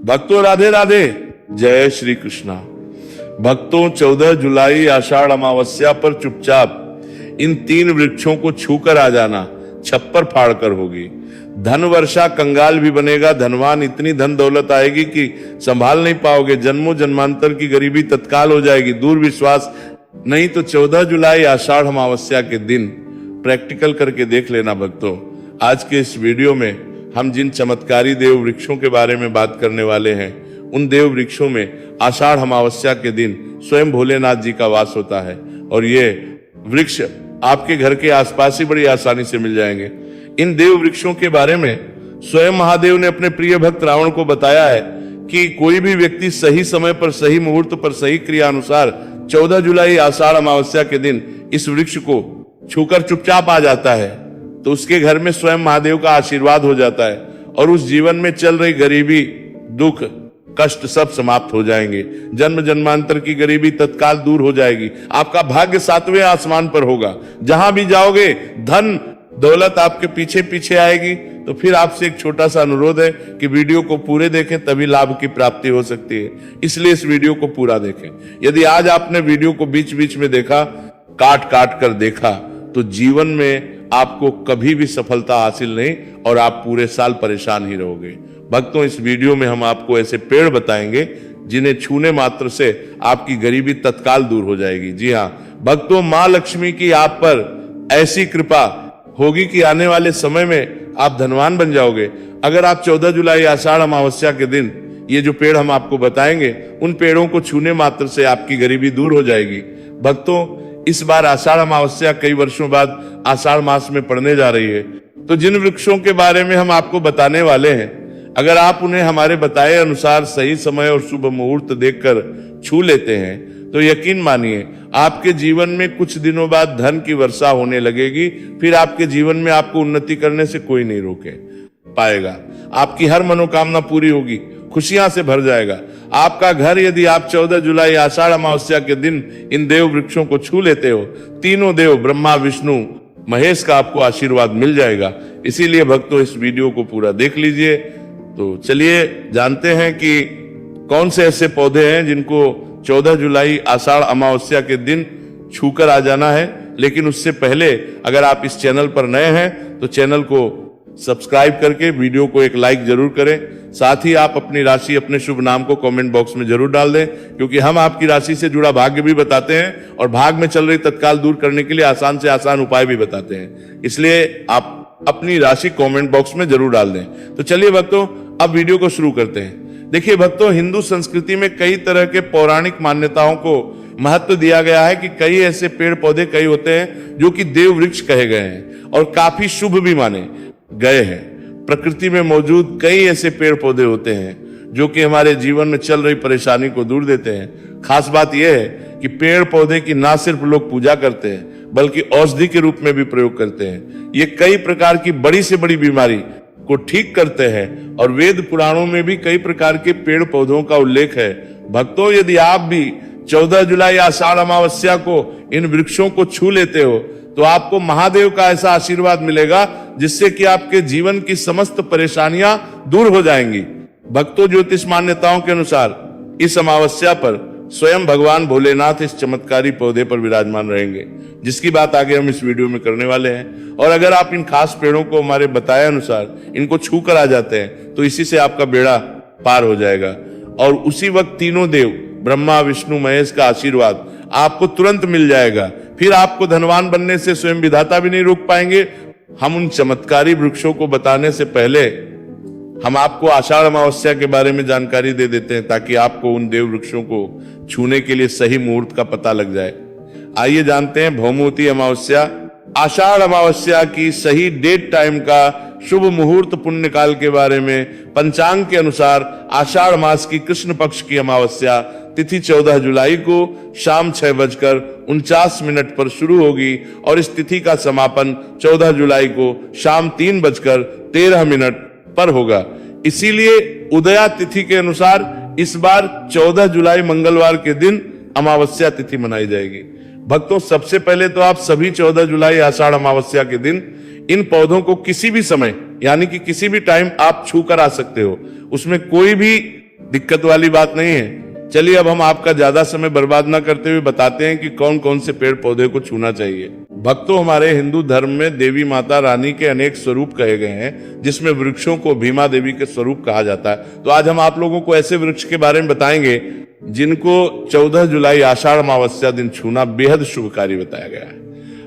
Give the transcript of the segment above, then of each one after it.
भक्तों राधे राधे, जय श्री कृष्णा। भक्तों 14 जुलाई आषाढ़ अमावस्या पर चुपचाप इन 3 वृक्षों को छूकर आ जाना, छप्पर फाड़कर होगी। धन वर्षा कंगाल भी बनेगा धनवान, इतनी धन दौलत आएगी कि संभाल नहीं पाओगे। जन्मों जन्मांतर की गरीबी तत्काल हो जाएगी। दूर विश्वास नहीं तो 14 जुलाई आषाढ़ अमावस्या के दिन प्रैक्टिकल करके देख लेना। भक्तों आज के इस वीडियो में हम जिन चमत्कारी देव वृक्षों के बारे में बात करने वाले हैं, उन देव वृक्षों में आषाढ़ अमावस्या के दिन स्वयं भोलेनाथ जी का वास होता है और ये वृक्ष आपके घर के आसपास ही बड़ी आसानी से मिल जाएंगे। इन देव वृक्षों के बारे में स्वयं महादेव ने अपने प्रिय भक्त रावण को बताया है कि कोई भी व्यक्ति सही समय पर, सही मुहूर्त पर, सही क्रिया अनुसार 14 जुलाई आषाढ़ अमावस्या के दिन इस वृक्ष को छूकर चुपचाप आ जाता है तो उसके घर में स्वयं महादेव का आशीर्वाद हो जाता है और उस जीवन में चल रही गरीबी, दुख, कष्ट सब समाप्त हो जाएंगे। जन्म जन्मांतर की गरीबी तत्काल दूर हो जाएगी। आपका भाग्य 7वें आसमान पर होगा। जहां भी जाओगे धन दौलत आपके पीछे पीछे आएगी। तो फिर आपसे एक छोटा सा अनुरोध है कि वीडियो को पूरे देखें, तभी लाभ की प्राप्ति हो सकती है। इसलिए इस वीडियो को पूरा देखें। यदि आज आपने वीडियो को बीच बीच में देखा, काट काट कर देखा, तो जीवन में आपको कभी भी सफलता हासिल नहीं और आप पूरे साल परेशान ही रहोगे। भक्तों इस वीडियो में हम आपको ऐसे पेड़ बताएंगे जिन्हें छूने मात्र से आपकी गरीबी तत्काल दूर हो जाएगी। जी हाँ भक्तों, मां लक्ष्मी की आप पर ऐसी कृपा होगी कि आने वाले समय में आप धनवान बन जाओगे। अगर आप 14 जुलाई आषाढ़ अमावस्या के दिन ये जो पेड़ हम आपको बताएंगे, उन पेड़ों को छूने मात्र से आपकी गरीबी दूर हो जाएगी। भक्तों इस बार आषाढ़ अमावस्या कई वर्षों बाद आषाढ़ मास में पड़ने जा रही है, तो जिन वृक्षों के बारे में हम आपको बताने वाले हैं, अगर आप उन्हें हमारे बताए अनुसार सही समय और शुभ मुहूर्त देखकर छू लेते हैं तो यकीन मानिए आपके जीवन में कुछ दिनों बाद धन की वर्षा होने लगेगी। फिर आपके जीवन में आपको उन्नति करने से कोई नहीं रोके पाएगा। आपकी हर मनोकामना पूरी होगी, खुशियां से भर जाएगा आपका घर। यदि आप 14 जुलाई आषाढ़ अमावस्या के दिन इन देव वृक्षों को छू लेते हो, तीनों देव ब्रह्मा विष्णु महेश का आपको आशीर्वाद मिल जाएगा। इसीलिए भक्तों इस वीडियो को पूरा देख लीजिए। तो चलिए जानते हैं कि कौन से ऐसे पौधे हैं जिनको 14 जुलाई आषाढ़ अमावस्या के दिन छूकर आ जाना है। लेकिन उससे पहले अगर आप इस चैनल पर नए हैं तो चैनल को सब्सक्राइब करके वीडियो को एक लाइक जरूर करें। साथ ही आप अपनी राशि, अपने शुभ नाम को कमेंट बॉक्स में जरूर डाल दें, क्योंकि हम आपकी राशि से जुड़ा भाग्य भी बताते हैं और भाग में चल रही तत्काल दूर करने के लिए आसान से आसान उपाय भी बताते हैं। इसलिए आप अपनी राशि कमेंट बॉक्स में जरूर डाल दें। तो चलिए भक्तों अब वीडियो को शुरू करते हैं। देखिए भक्तों, हिंदू संस्कृति में कई तरह के पौराणिक मान्यताओं को महत्व दिया गया है कि कई ऐसे पेड़ पौधे कई होते हैं जो कि देव वृक्ष कहे गए हैं और काफी शुभ भी माने गए हैं। प्रकृति में मौजूद कई ऐसे पेड़ पौधे होते हैं जो कि हमारे जीवन में चल रही परेशानी को दूर देते हैं। खास बात यह है कि पेड़ पौधे की ना सिर्फ लोग पूजा करते हैं बल्कि औषधि के रूप में भी प्रयोग करते हैं। ये कई प्रकार की बड़ी से बड़ी बीमारी को ठीक करते हैं और वेद पुराणों में भी कई प्रकार के पेड़ पौधों का उल्लेख है। भक्तों यदि आप भी 14 जुलाई आषाढ़ अमावस्या को इन वृक्षों को छू लेते हो तो आपको महादेव का ऐसा आशीर्वाद मिलेगा जिससे कि आपके जीवन की समस्त परेशानियां दूर हो जाएंगी। भक्तों ज्योतिष मान्यताओं के अनुसार इस अमावस्या पर स्वयं भगवान भोलेनाथ इस चमत्कारी पौधे पर विराजमान रहेंगे, जिसकी बात आगे हम इस वीडियो में करने वाले हैं। और अगर आप इन खास पेड़ों को हमारे बताए अनुसार इनको छू कर आ जाते हैं तो इसी से आपका बेड़ा पार हो जाएगा और उसी वक्त तीनों देव ब्रह्मा विष्णु महेश का आशीर्वाद आपको तुरंत मिल जाएगा। फिर आपको धनवान बनने से स्वयं विधाता भी नहीं रोक पाएंगे। हम उन चमत्कारी वृक्षों को बताने से पहले हम आपको आषाढ़ अमावस्या के बारे में जानकारी दे देते हैं ताकि आपको उन देव वृक्षों को छूने के लिए सही मुहूर्त का पता लग जाए। आइए जानते हैं भौमवती अमावस्या, आषाढ़ अमावस्या की सही डेट टाइम का शुभ मुहूर्त पुण्य काल के बारे में। पंचांग के अनुसार आषाढ़ मास की कृष्ण पक्ष की अमावस्या तिथि 14 जुलाई को शाम 6:49 पर शुरू होगी और इस तिथि का समापन 14 जुलाई को शाम 3:13 पर होगा। इसीलिए उदया तिथि के अनुसार इस बार 14 जुलाई मंगलवार के दिन अमावस्या तिथि मनाई जाएगी। भक्तों सबसे पहले तो आप सभी 14 जुलाई आषाढ़ अमावस्या के दिन इन पौधों को किसी भी समय यानी कि किसी भी टाइम आप छू कर आ सकते हो। उसमें कोई भी दिक्कत वाली बात नहीं है। चलिए अब हम आपका ज्यादा समय बर्बाद ना करते हुए बताते हैं कि कौन कौन से पेड़ पौधे को छूना चाहिए। भक्तों, हमारे हिंदू धर्म में देवी माता रानी के अनेक स्वरूप कहे गए हैं, जिसमें वृक्षों को भीमा देवी के स्वरूप कहा जाता है। तो आज हम आप लोगों को ऐसे वृक्ष के बारे में बताएंगे जिनको 14 जुलाई आषाढ़ अमावस्या दिन छूना बेहद शुभकारी बताया गया है।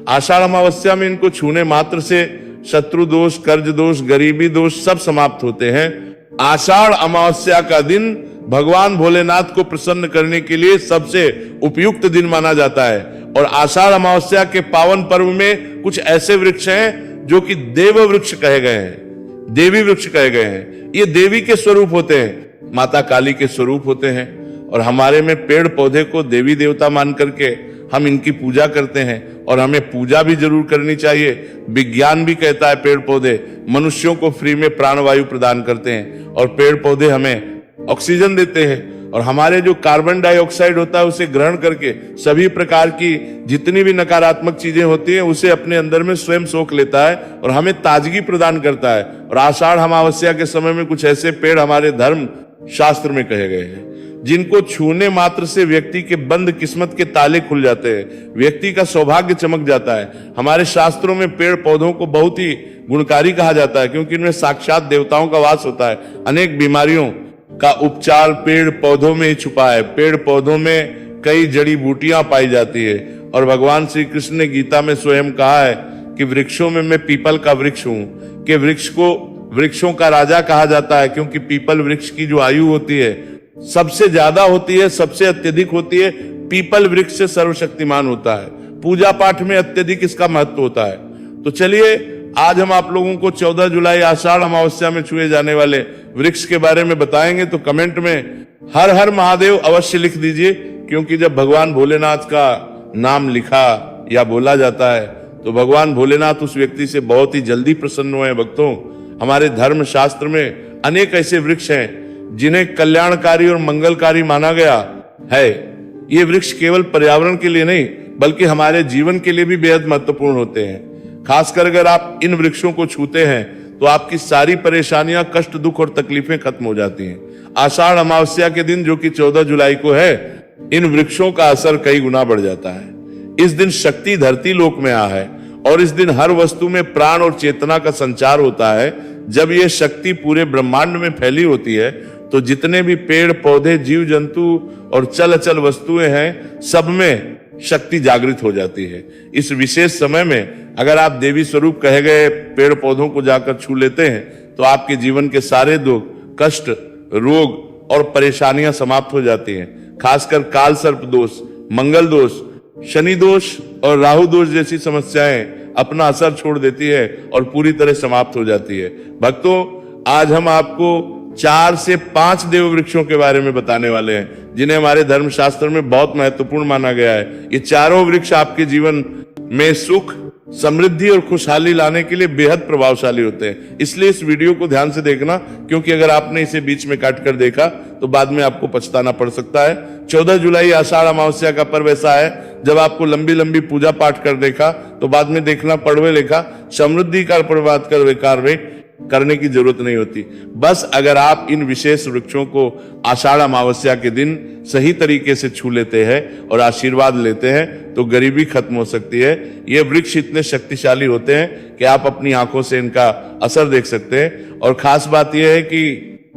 आषाढ़ अमावस्या में इनको छूने मात्र से शत्रु दोष, कर्ज दोष, गरीबी दोष सब समाप्त होते हैं। आषाढ़ अमावस्या का दिन भगवान भोलेनाथ को प्रसन्न करने के लिए सबसे उपयुक्त दिन माना जाता है। और आषाढ़ अमावस्या के पावन पर्व में कुछ ऐसे वृक्ष हैं जो कि देव वृक्ष कहे गए हैं, देवी वृक्ष कहे गए हैं। ये देवी के स्वरूप होते हैं, माता काली के स्वरूप होते हैं। और हमारे में पेड़ पौधे को देवी देवता मान करके हम इनकी पूजा करते हैं, और हमें पूजा भी जरूर करनी चाहिए। विज्ञान भी कहता है पेड़ पौधे मनुष्यों को फ्री में प्राणवायु प्रदान करते हैं, और पेड़ पौधे हमें ऑक्सीजन देते हैं, और हमारे जो कार्बन डाइऑक्साइड होता है उसे ग्रहण करके सभी प्रकार की जितनी भी नकारात्मक चीजें होती हैं उसे अपने अंदर में स्वयं सोख लेता है और हमें ताजगी प्रदान करता है। और आषाढ़ अमावस्या के समय में कुछ ऐसे पेड़ हमारे धर्म शास्त्र में कहे गए हैं जिनको छूने मात्र से व्यक्ति के बंद किस्मत के ताले खुल जाते हैं, व्यक्ति का सौभाग्य चमक जाता है। हमारे शास्त्रों में पेड़ पौधों को बहुत ही गुणकारी कहा जाता है, क्योंकि इनमें साक्षात देवताओं का वास होता है। अनेक बीमारियों का उपचार पेड़ पौधों में ही छुपा है। पेड़ पौधों में कई जड़ी बूटियां पाई जाती है, और भगवान श्री कृष्ण ने गीता में स्वयं कहा है कि वृक्षों में मैं पीपल का वृक्ष हूं, कि वृक्ष को वृक्षों का राजा कहा जाता है, क्योंकि पीपल वृक्ष की जो आयु होती है सबसे ज्यादा होती है, सबसे अत्यधिक होती है। पीपल वृक्ष से सर्वशक्तिमान होता है। पूजा पाठ में अत्यधिक इसका महत्व होता है। तो चलिए आज हम आप लोगों को 14 जुलाई आषाढ़ अमावस्या में छुए जाने वाले वृक्ष के बारे में बताएंगे। तो कमेंट में हर हर महादेव अवश्य लिख दीजिए, क्योंकि जब भगवान भोलेनाथ का नाम लिखा या बोला जाता है तो भगवान भोलेनाथ उस व्यक्ति से बहुत ही जल्दी प्रसन्न हुए। भक्तों, हमारे धर्म शास्त्र में अनेक ऐसे वृक्ष हैं जिन्हें कल्याणकारी और मंगलकारी माना गया है। ये वृक्ष केवल पर्यावरण के लिए नहीं बल्कि हमारे जीवन के लिए भी बेहद महत्वपूर्ण होते हैं। खासकर अगर आप इन वृक्षों को छूते हैं तो आपकी सारी परेशानियां, कष्ट, दुख और तकलीफें खत्म हो जाती हैं। आषाढ़ अमावस्या के दिन जो कि 14 जुलाई को है, इन वृक्षों का असर कई गुना बढ़ जाता है। इस दिन शक्ति धरती लोक में आ है, और इस दिन हर वस्तु में प्राण और चेतना का संचार होता है। जब यह शक्ति पूरे ब्रह्मांड में फैली होती है तो जितने भी पेड़ पौधे, जीव जंतु और चल अचल वस्तुएं हैं, सब में शक्ति जागृत हो जाती है। इस विशेष समय में अगर आप देवी स्वरूप कहे गए पेड़ पौधों को जाकर छू लेते हैं तो आपके जीवन के सारे दुख, कष्ट, रोग और परेशानियां समाप्त हो जाती हैं। खासकर काल सर्प दोष, मंगल दोष, शनि दोष और राहु दोष जैसी समस्याएं अपना असर छोड़ देती है और पूरी तरह समाप्त हो जाती है। भक्तों, आज हम आपको 4 से 5 देव वृक्षों के बारे में बताने वाले हैं जिन्हें हमारे धर्मशास्त्र में बहुत महत्वपूर्ण माना गया है। ये चारों वृक्ष आपके जीवन में सुख, समृद्धि और खुशहाली लाने के लिए बेहद प्रभावशाली होते हैं। इसलिए इस वीडियो को ध्यान से देखना, क्योंकि अगर आपने इसे बीच में काट कर देखा तो बाद में आपको पछताना पड़ सकता है। 14 जुलाई आषाढ़ अमावस्या का पर्व ऐसा है, जब आपको लंबी लंबी पूजा पाठ कर देखा तो बाद में देखना पड़वे लेखा समृद्धि का प्रभात कार्य करने की जरूरत नहीं होती। बस अगर आप इन विशेष वृक्षों को आषाढ़ अमावस्या के दिन सही तरीके से छू लेते हैं और आशीर्वाद लेते हैं तो गरीबी खत्म हो सकती है। ये वृक्ष इतने शक्तिशाली होते हैं कि आप अपनी आंखों से इनका असर देख सकते हैं। और खास बात यह है कि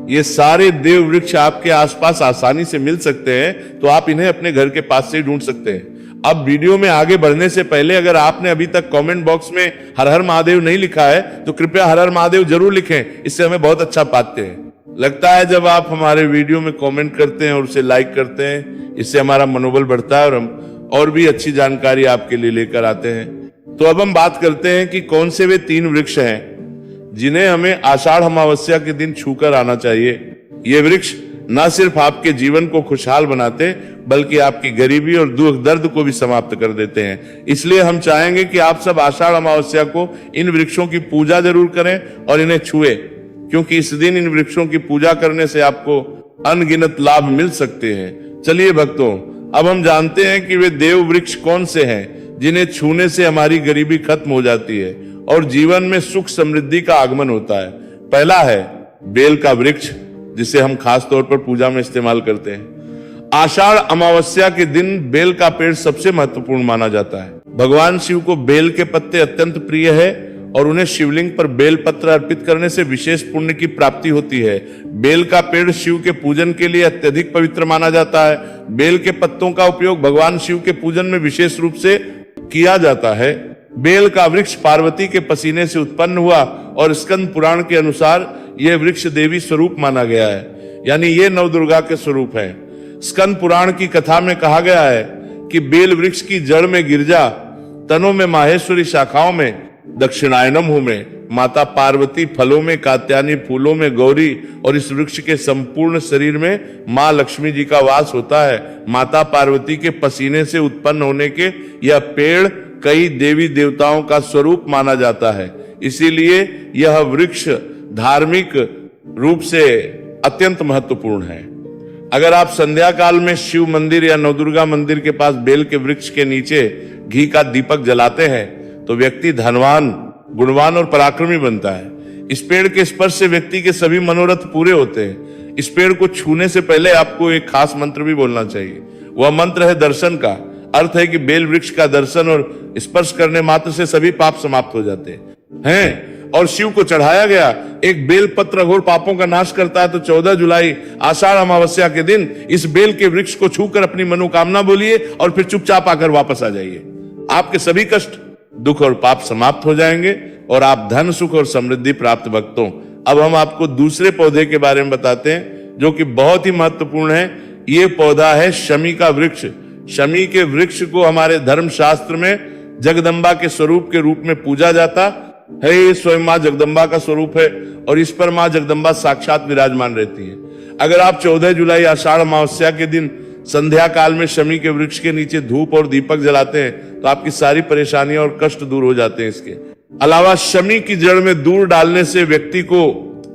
ये सारे देव वृक्ष आपके आसपास आसानी से मिल सकते हैं, तो आप इन्हें अपने घर के पास से ढूंढ सकते हैं। अब वीडियो में आगे बढ़ने से पहले अगर आपने अभी तक कमेंट बॉक्स में हर हर महादेव नहीं लिखा है तो कृपया हर हर महादेव जरूर लिखें, इससे हमें बहुत अच्छा पाते हैं। लगता है जब आप हमारे वीडियो में कमेंट करते हैं और उसे लाइक करते हैं, इससे हमारा मनोबल बढ़ता है और हम और भी अच्छी जानकारी आपके लिए लेकर आते हैं। तो अब हम बात करते हैं कि कौन से वे 3 वृक्ष हैं जिन्हें हमें आषाढ़ अमावस्या के दिन छूकर आना चाहिए। ये वृक्ष न सिर्फ आपके जीवन को खुशहाल बनाते बल्कि आपकी गरीबी और दुख दर्द को भी समाप्त कर देते हैं। इसलिए हम चाहेंगे कि आप सब आषाढ़ अमावस्या को इन वृक्षों की पूजा जरूर करें और इन्हें छुए, क्योंकि इस दिन इन वृक्षों की पूजा करने से आपको अनगिनत लाभ मिल सकते हैं। चलिए भक्तों, अब हम जानते हैं कि वे देव वृक्ष कौन से हैं जिन्हें छूने से हमारी गरीबी खत्म हो जाती है और जीवन में सुख समृद्धि का आगमन होता है। पहला है बेल का वृक्ष, जिसे हम खास तौर पर पूजा में इस्तेमाल करते हैं। आषाढ़ अमावस्या के दिन बेल का पेड़ सबसे महत्वपूर्ण माना जाता है। भगवान शिव को बेल के पत्ते अत्यंत प्रिय है और उन्हें शिवलिंग पर बेल पत्र अर्पित करने से विशेष पुण्य की प्राप्ति होती है। बेल का पेड़ शिव के पूजन के लिए अत्यधिक पवित्र माना जाता है। बेल के पत्तों का उपयोग भगवान शिव के पूजन में विशेष रूप से किया जाता है। बेल का वृक्ष पार्वती के पसीने से उत्पन्न हुआ और स्कंद पुराण के अनुसार यह वृक्ष देवी स्वरूप माना गया है, यानी ये नवदुर्गा के स्वरूप है। स्कंद पुराण की कथा में कहा गया है कि बेल वृक्ष की जड़ में गिरजा, तनों में माहेश्वरी, शाखाओं में दक्षिणायनम में माता पार्वती, फलों में कात्यायनी, फूलों में गौरी और इस वृक्ष के संपूर्ण शरीर में मां लक्ष्मी जी का वास होता है। माता पार्वती के पसीने से उत्पन्न होने के यह पेड़ कई देवी देवताओं का स्वरूप माना जाता है, इसीलिए यह वृक्ष धार्मिक रूप से अत्यंत महत्वपूर्ण है। अगर आप संध्या काल में शिव मंदिर या नवदुर्गा मंदिर के पास बेल के वृक्ष के नीचे घी का दीपक जलाते हैं तो व्यक्ति धनवान, गुणवान और पराक्रमी बनता है। इस पेड़ के स्पर्श से व्यक्ति के सभी मनोरथ पूरे होते हैं। इस पेड़ को छूने से पहले आपको एक खास मंत्र भी बोलना चाहिए। वह मंत्र है दर्शन का। अर्थ है कि बेल वृक्ष का दर्शन और स्पर्श करने मात्र से सभी पाप समाप्त हो जाते हैं। और शिव को चढ़ाया गया एक बेल पत्र घोर पापों का नाश करता है। तो 14 जुलाई आषाढ़ अमावस्या के दिन इस बेल के वृक्ष को छूकर अपनी मनोकामना बोलिए और फिर चुपचाप आकर वापस आ जाइए। आपके सभी कष्ट, दुख और पाप समाप्त हो जाएंगे और आप धन, सुख और समृद्धि प्राप्त भक्तों। अब हम आपको दूसरे पौधे के बारे में बताते हैं जो कि बहुत ही महत्वपूर्ण है। ये पौधा है शमी का वृक्ष। शमी के वृक्ष को हमारे धर्म शास्त्र में जगदम्बा के स्वरूप के रूप में पूजा जाता है। ये स्वयं मां जगदम्बा का स्वरूप है और इस पर मां जगदम्बा साक्षात विराजमान रहती है। अगर आप 14 जुलाई आषाढ़ अमावस्या के दिन संध्या काल में शमी के वृक्ष के नीचे धूप और दीपक जलाते हैं तो आपकी सारी परेशानियां और कष्ट दूर हो जाते हैं। इसके अलावा शमी की जड़ में दूर डालने से व्यक्ति को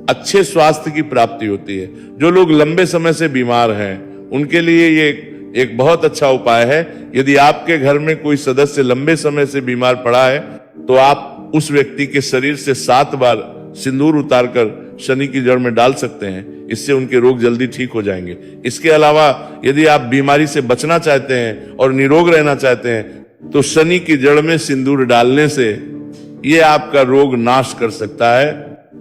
अच्छे स्वास्थ्य की प्राप्ति होती है। जो लोग लंबे समय से बीमार हैं उनके लिए ये एक बहुत अच्छा उपाय है। यदि आपके घर में कोई सदस्य लंबे समय से बीमार पड़ा है तो आप उस व्यक्ति के शरीर से 7 बार सिंदूर उतारकर शनि की जड़ में डाल सकते हैं। इससे उनके रोग जल्दी ठीक हो जाएंगे। इसके अलावा यदि आप बीमारी से बचना चाहते हैं और निरोग रहना चाहते हैं तो शनि की जड़ में सिंदूर डालने से ये आपका रोग नाश कर सकता है।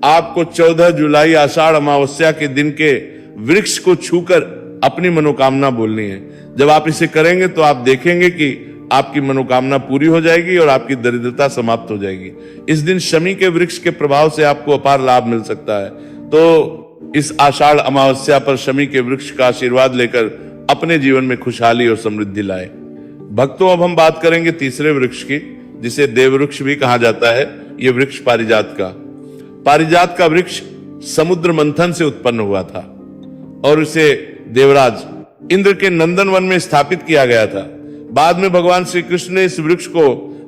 आपको 14 जुलाई आषाढ़ अमावस्या के दिन के वृक्ष को छूकर अपनी मनोकामना बोलनी है। जब आप इसे करेंगे तो आप देखेंगे कि आपकी मनोकामना पूरी हो जाएगी और आपकी दरिद्रता समाप्त हो जाएगी। इस दिन शमी के वृक्ष के प्रभाव से आपको अपार लाभ मिल सकता है। तो इस आषाढ़ अमावस्या पर शमी के वृक्ष का आशीर्वाद लेकर अपने जीवन में खुशहाली और समृद्धि लाए। भक्तों, अब हम बात करेंगे तीसरे वृक्ष की, जिसे देव वृक्ष भी कहा जाता है। यह वृक्ष पारिजात का वृक्ष समुद्र मंथन से उत्पन्न हुआ था और इसे देवराज इंद्र के नंदन वन में स्थापित किया गया था। बाद में भगवान श्री कृष्ण ने इस वृक्ष को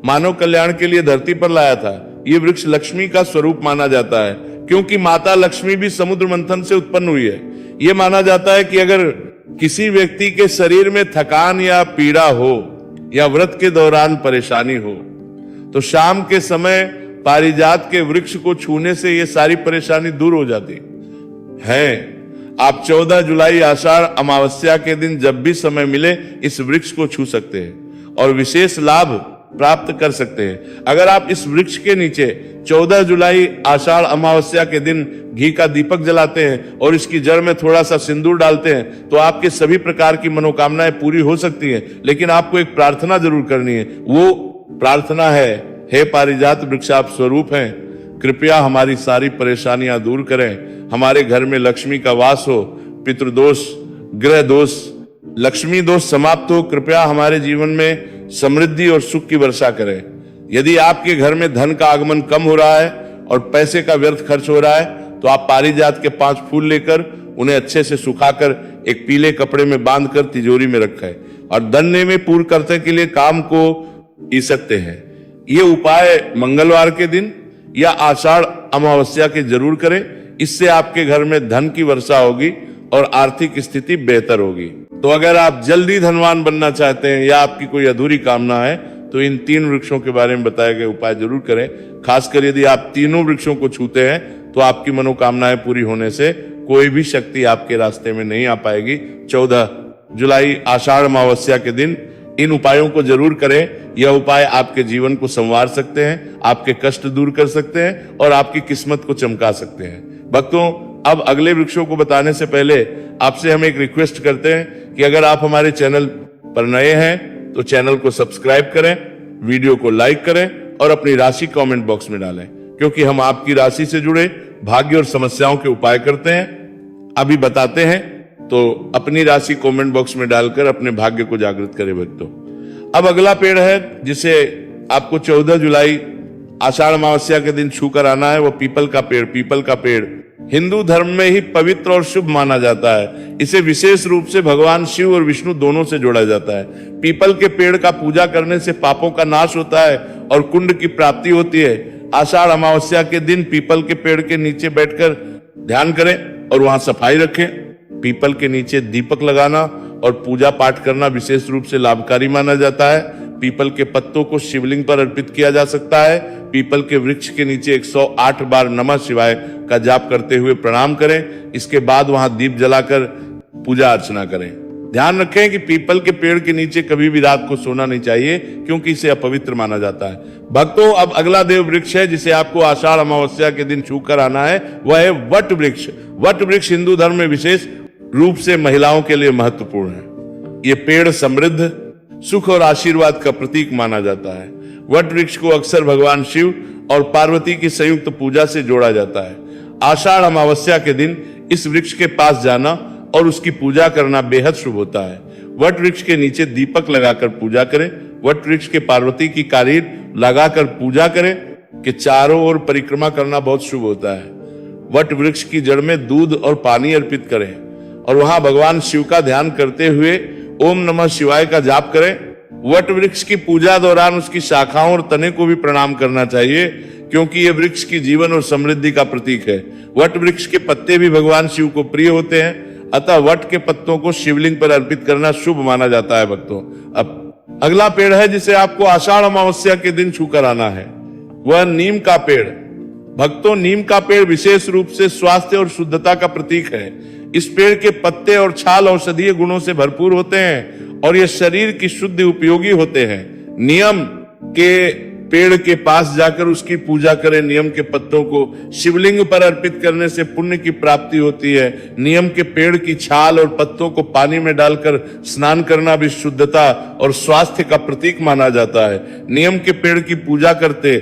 मानव कल्याण के लिए धरती पर लाया था। यह वृक्ष लक्ष्मी का स्वरूप माना जाता है क्योंकि माता लक्ष्मी भी समुद्र मंथन से उत्पन्न हुई है। यह माना जाता है कि अगर किसी व्यक्ति के शरीर में थकान या पीड़ा हो या व्रत के दौरान परेशानी हो तो शाम के समय पारिजात के वृक्ष को छूने से यह सारी परेशानी दूर हो जाती है। आप 14 जुलाई आषाढ़ अमावस्या के दिन जब भी समय मिले इस वृक्ष को छू सकते हैं और विशेष लाभ प्राप्त कर सकते हैं। अगर आप इस वृक्ष के नीचे 14 जुलाई आषाढ़ अमावस्या के दिन घी का दीपक जलाते हैं और इसकी जड़ में थोड़ा सा सिंदूर डालते हैं तो आपके सभी प्रकार की मनोकामनाएं पूरी हो सकती हैं। लेकिन आपको एक प्रार्थना जरूर करनी है। वो प्रार्थना है, हे पारिजात वृक्ष आप स्वरूप हैं, कृपया हमारी सारी परेशानियां दूर करें। हमारे घर में लक्ष्मी का वास हो, पितृदोष, ग्रह दोष, लक्ष्मी दोष समाप्त हो। कृपया हमारे जीवन में समृद्धि और सुख की वर्षा करें। यदि आपके घर में धन का आगमन कम हो रहा है और पैसे का व्यर्थ खर्च हो रहा है तो आप पारिजात के 5 फूल लेकर उन्हें अच्छे से सुखाकर एक पीले कपड़े में बांधकर तिजोरी में रखें और धन्य में पूर्ण करने के लिए काम को पी सकते हैं। ये उपाय मंगलवार के दिन या आषाढ़ अमावस्या के जरूर करें। इससे आपके घर में धन की वर्षा होगी और आर्थिक स्थिति बेहतर होगी। तो अगर आप जल्दी धनवान बनना चाहते हैं या आपकी कोई अधूरी कामना है तो इन 3 वृक्षों के बारे में बताए गए उपाय जरूर करें। खासकर यदि आप तीनों वृक्षों को छूते हैं तो आपकी मनोकामनाएं पूरी होने से कोई भी शक्ति आपके रास्ते में नहीं आ पाएगी। 14 जुलाई आषाढ़ अमावस्या के दिन इन उपायों को जरूर करें। यह उपाय आपके जीवन को संवार सकते हैं, आपके कष्ट दूर कर सकते हैं और आपकी किस्मत को चमका सकते हैं। भक्तों, अब अगले वृक्षों को बताने से पहले आपसे हम एक रिक्वेस्ट करते हैं कि अगर आप हमारे चैनल पर नए हैं तो चैनल को सब्सक्राइब करें, वीडियो को लाइक करें और अपनी राशि कमेंट बॉक्स में डालें, क्योंकि हम आपकी राशि से जुड़े भाग्य और समस्याओं के उपाय करते हैं, अभी बताते हैं। तो अपनी राशि कमेंट बॉक्स में डालकर अपने भाग्य को जागृत करें भक्तों। अब अगला पेड़ है जिसे आपको 14 जुलाई आषाढ़ अमावस्या के दिन छूकर आना है, वो पीपल का पेड़। पीपल का पेड़ हिंदू धर्म में ही पवित्र और शुभ माना जाता है। इसे विशेष रूप से भगवान शिव और विष्णु दोनों से जोड़ा जाता है। पीपल के पेड़ का पूजा करने से पापों का नाश होता है और कुंड की प्राप्ति होती है। आषाढ़ अमावस्या के दिन पीपल के पेड़ के नीचे बैठकर ध्यान करें और वहां सफाई रखें। पीपल के नीचे दीपक लगाना और पूजा पाठ करना विशेष रूप से लाभकारी माना जाता है। पीपल के पत्तों को शिवलिंग पर अर्पित किया जा सकता है। पीपल के वृक्ष के नीचे 108 बार नमः शिवाय का जाप करते हुए प्रणाम करें। इसके बाद वहां दीप जलाकर पूजा अर्चना करें। ध्यान रखें कि पीपल के पेड़ के नीचे कभी भी रात को सोना नहीं चाहिए, क्योंकि इसे अपवित्र माना जाता है। भक्तों, अब अगला देव वृक्ष है जिसे आपको आषाढ़ अमावस्या के दिन छूकर आना है, वह है वट वृक्ष। वट वृक्ष हिंदू धर्म में विशेष रूप से महिलाओं के लिए महत्वपूर्ण है। ये पेड़ समृद्ध, सुख और आशीर्वाद का प्रतीक माना जाता है। वट वृक्ष को अक्सर भगवान शिव और पार्वती की संयुक्त पूजा से जोड़ा जाता है। आषाढ़ अमावस्या के दिन इस वृक्ष के पास जाना और उसकी पूजा करना बेहद शुभ होता है। वट वृक्ष के नीचे दीपक लगाकर पूजा करें। वट वृक्ष के पार्वती की कारीर लगाकर पूजा करें कि चारों ओर परिक्रमा करना बहुत शुभ होता है। वट वृक्ष की जड़ में दूध और पानी अर्पित करें और वहां भगवान शिव का ध्यान करते हुए ओम नमः शिवाय का जाप करें। वट वृक्ष की पूजा दौरान उसकी शाखाओं और तने को भी प्रणाम करना चाहिए, क्योंकि यह वृक्ष की जीवन और समृद्धि का प्रतीक है। वट वृक्ष के पत्ते भी भगवान शिव को प्रिय होते हैं, अतः वट के पत्तों को शिवलिंग पर अर्पित करना शुभ माना जाता है। भक्तों, अब अगला पेड़ है जिसे आपको आषाढ़ अमावस्या के दिन छूकर आना है, वह नीम का पेड़। भक्तों, नीम का पेड़ विशेष रूप से स्वास्थ्य और शुद्धता का प्रतीक है। इस पेड़ के पत्ते और छाल औषधीय गुणों से भरपूर होते हैं और ये शरीर की शुद्धि उपयोगी होते हैं। नियम के पेड़ के पास जाकर उसकी पूजा करें। नियम के पत्तों को शिवलिंग पर अर्पित करने से पुण्य की प्राप्ति होती है। नियम के पेड़ की छाल और पत्तों को पानी में डालकर स्नान करना भी शुद्धता और स्वास्थ्य का प्रतीक माना जाता है। नियम के पेड़ की पूजा करते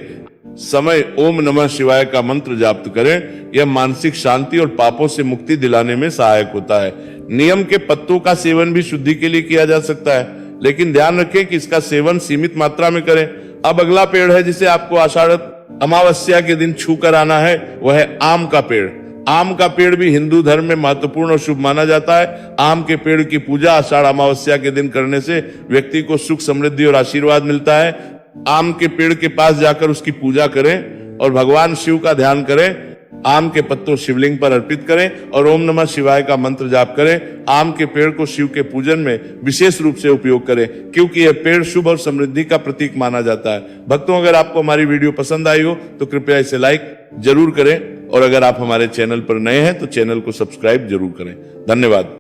समय ओम नमः शिवाय का मंत्र जाप करें। यह मानसिक शांति और पापों से मुक्ति दिलाने में सहायक होता है। नियम के पत्तों का सेवन भी शुद्धि के लिए किया जा सकता है, लेकिन ध्यान रखें कि इसका सेवन सीमित मात्रा में करें। अब अगला पेड़ है जिसे आपको आषाढ़ अमावस्या के दिन छूकर आना है, वह है आम का पेड़। आम का पेड़ भी हिंदू धर्म में महत्वपूर्ण और शुभ माना जाता है। आम के पेड़ की पूजा आषाढ़ अमावस्या के दिन करने से व्यक्ति को सुख, समृद्धि और आशीर्वाद मिलता है। आम के पेड़ के पास जाकर उसकी पूजा करें और भगवान शिव का ध्यान करें। आम के पत्तों शिवलिंग पर अर्पित करें और ओम नमः शिवाय का मंत्र जाप करें। आम के पेड़ को शिव के पूजन में विशेष रूप से उपयोग करें, क्योंकि यह पेड़ शुभ और समृद्धि का प्रतीक माना जाता है। भक्तों, अगर आपको हमारी वीडियो पसंद आई हो तो कृपया इसे लाइक जरूर करें और अगर आप हमारे चैनल पर नए हैं तो चैनल को सब्सक्राइब जरूर करें। धन्यवाद।